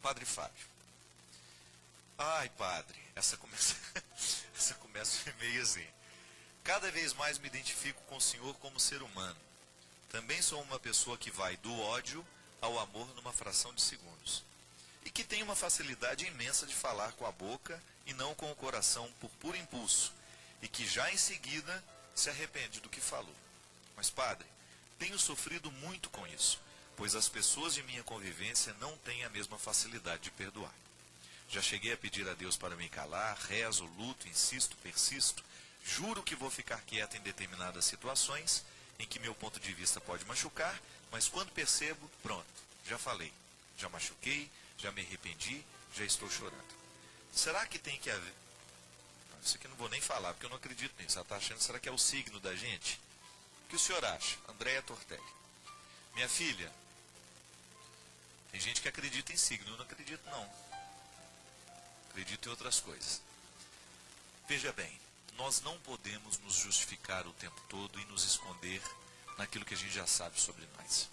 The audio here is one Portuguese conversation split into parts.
Padre Fábio. Ai, padre, essa começa, essa começa meio assim. Cada vez mais me identifico com o senhor como ser humano. Também sou uma pessoa que vai do ódio ao amor numa fração de segundos. E que tem uma facilidade imensa de falar com a boca e não com o coração por puro impulso. E que já em seguida se arrepende do que falou. Mas, padre, tenho sofrido muito com isso, pois as pessoas de minha convivência não têm a mesma facilidade de perdoar. Já cheguei a pedir a Deus para me calar, rezo, luto, insisto, persisto, juro que vou ficar quieto em determinadas situações em que meu ponto de vista pode machucar, mas quando percebo, pronto, já falei, já machuquei, já me arrependi, já estou chorando. Será que tem que haver... Isso aqui eu não vou nem falar, porque eu não acredito nisso. Ela está achando, será que é o signo da gente? O que o senhor acha? Andréia Tortelli. Minha filha, tem gente que acredita em signo, eu não acredito não. Acredito em outras coisas. Veja bem, nós não podemos nos justificar o tempo todo e nos esconder naquilo que a gente já sabe sobre nós.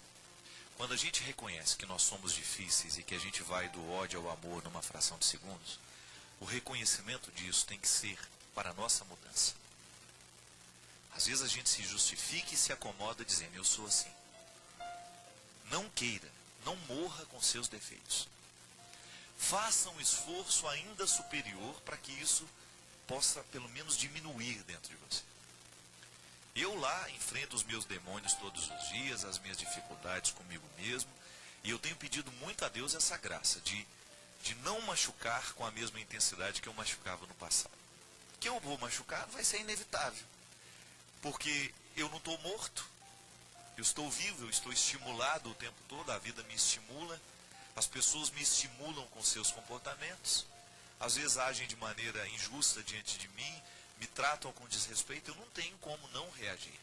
Quando a gente reconhece que nós somos difíceis e que a gente vai do ódio ao amor numa fração de segundos, o reconhecimento disso tem que ser para a nossa mudança. Às vezes a gente se justifica e se acomoda dizendo, eu sou assim. Não queira, não morra com seus defeitos. Faça um esforço ainda superior para que isso possa pelo menos diminuir dentro de você. Eu lá enfrento os meus demônios todos os dias, as minhas dificuldades comigo mesmo, e eu tenho pedido muito a Deus essa graça de não machucar com a mesma intensidade que eu machucava no passado. Que eu vou machucar vai ser inevitável, porque eu não estou morto, eu estou vivo, eu estou estimulado o tempo todo, a vida me estimula, as pessoas me estimulam com seus comportamentos, às vezes agem de maneira injusta diante de mim, me tratam com desrespeito, eu não tenho como não reagir.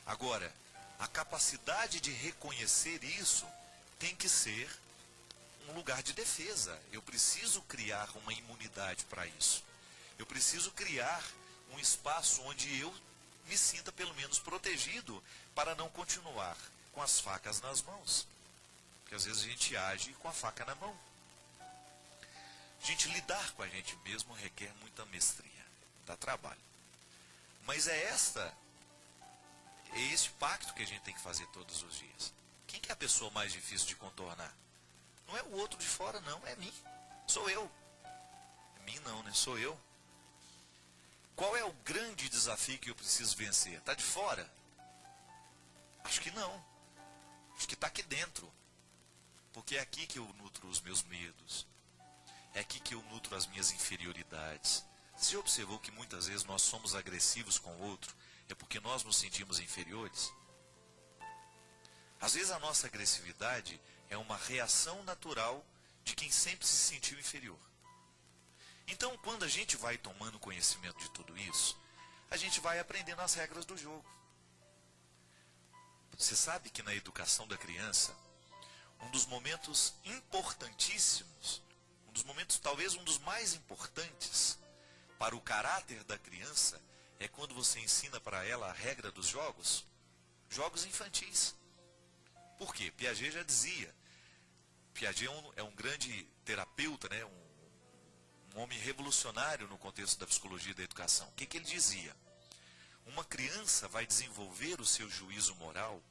Agora, a capacidade de reconhecer isso tem que ser um lugar de defesa. Eu preciso criar uma imunidade para isso. Eu preciso criar um espaço onde eu me sinta pelo menos protegido para não continuar com as facas nas mãos. Porque às vezes a gente age com a faca na mão. Gente, lidar com a gente mesmo requer muita mestria, dá trabalho. Mas é esse pacto que a gente tem que fazer todos os dias. Quem que é a pessoa mais difícil de contornar? Não é o outro de fora, não, é mim. Sou eu. É mim não, né? Sou eu. Qual é o grande desafio que eu preciso vencer? Está de fora? Acho que não. Acho que está aqui dentro. Porque é aqui que eu nutro os meus medos. É aqui que eu nutro as minhas inferioridades. Você já observou que muitas vezes nós somos agressivos com o outro? É porque nós nos sentimos inferiores? Às vezes a nossa agressividade é uma reação natural de quem sempre se sentiu inferior. Então, quando a gente vai tomando conhecimento de tudo isso, a gente vai aprendendo as regras do jogo. Você sabe que na educação da criança, um dos momentos importantíssimos, talvez um dos mais importantes para o caráter da criança, é quando você ensina para ela a regra dos jogos infantis. Por quê? Piaget já dizia, Piaget é um grande terapeuta, né? Um homem revolucionário no contexto da psicologia e da educação. O que ele dizia? Uma criança vai desenvolver o seu juízo moral,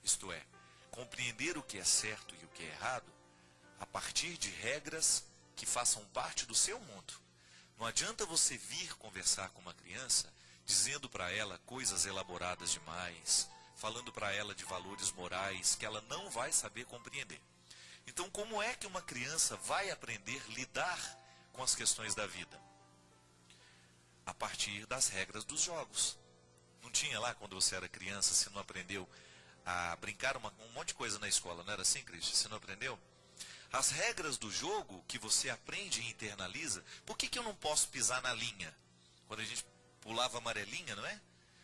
isto é, compreender o que é certo e o que é errado, a partir de regras que façam parte do seu mundo. Não adianta você vir conversar com uma criança, dizendo para ela coisas elaboradas demais, falando para ela de valores morais que ela não vai saber compreender. Então, como é que uma criança vai aprender a lidar com as questões da vida? A partir das regras dos jogos. Não tinha lá, quando você era criança, você não aprendeu a brincar um monte de coisa na escola, não era assim, Cristian? Você não aprendeu? As regras do jogo que você aprende e internaliza, por que eu não posso pisar na linha? Quando a gente pulava amarelinha, não é?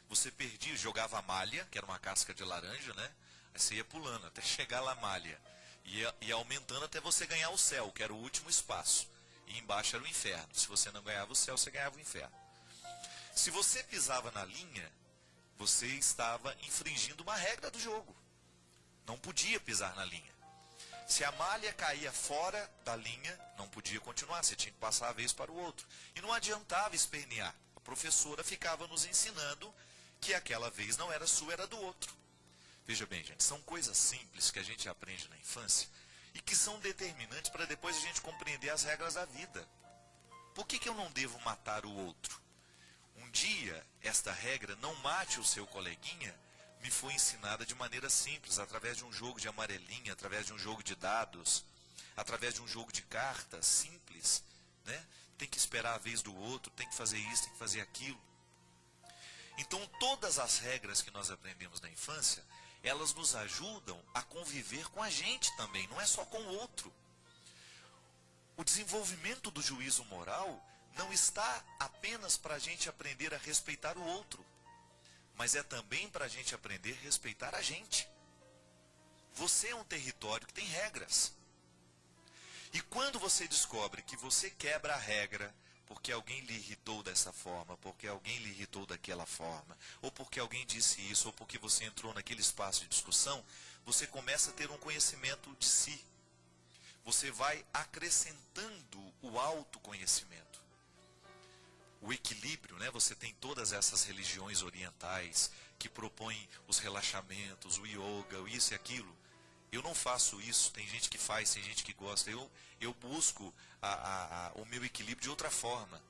Você perdia, jogava a malha, que era uma casca de laranja, né? Aí você ia pulando até chegar lá a malha. Ia aumentando até você ganhar o céu, que era o último espaço. E embaixo era o inferno. Se você não ganhava o céu, você ganhava o inferno. Se você pisava na linha, você estava infringindo uma regra do jogo. Não podia pisar na linha. Se a malha caía fora da linha, não podia continuar, você tinha que passar a vez para o outro. E não adiantava espernear. A professora ficava nos ensinando que aquela vez não era sua, era do outro. Veja bem, gente, são coisas simples que a gente aprende na infância e que são determinantes para depois a gente compreender as regras da vida. Por que eu não devo matar o outro? Um dia, esta regra, não mate o seu coleguinha, me foi ensinada de maneira simples, através de um jogo de amarelinha, através de um jogo de dados, através de um jogo de cartas simples, né? Tem que esperar a vez do outro, tem que fazer isso, tem que fazer aquilo. Então, todas as regras que nós aprendemos na infância, elas nos ajudam a conviver com a gente também, não é só com o outro. O desenvolvimento do juízo moral não está apenas para a gente aprender a respeitar o outro, mas é também para a gente aprender a respeitar a gente. Você é um território que tem regras. E quando você descobre que você quebra a regra porque alguém lhe irritou dessa forma, porque alguém lhe irritou daquela forma, ou porque alguém disse isso, ou porque você entrou naquele espaço de discussão, você começa a ter um conhecimento de si. Você vai acrescentando o autoconhecimento. O equilíbrio, né? Você tem todas essas religiões orientais que propõem os relaxamentos, o yoga, o isso e aquilo. Eu não faço isso, tem gente que faz, tem gente que gosta. Eu busco o meu equilíbrio de outra forma.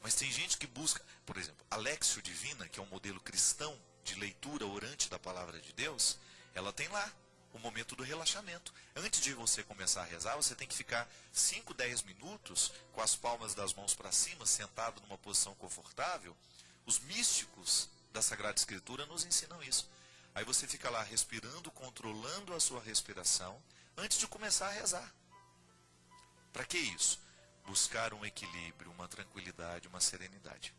Mas tem gente que busca, por exemplo, a Lectio Divina, que é um modelo cristão de leitura orante da palavra de Deus, ela tem lá o momento do relaxamento. Antes de você começar a rezar, você tem que ficar 5, 10 minutos com as palmas das mãos para cima, sentado numa posição confortável. Os místicos da Sagrada Escritura nos ensinam isso. Aí você fica lá respirando, controlando a sua respiração, antes de começar a rezar. Para que isso? Buscar um equilíbrio, uma tranquilidade, uma serenidade.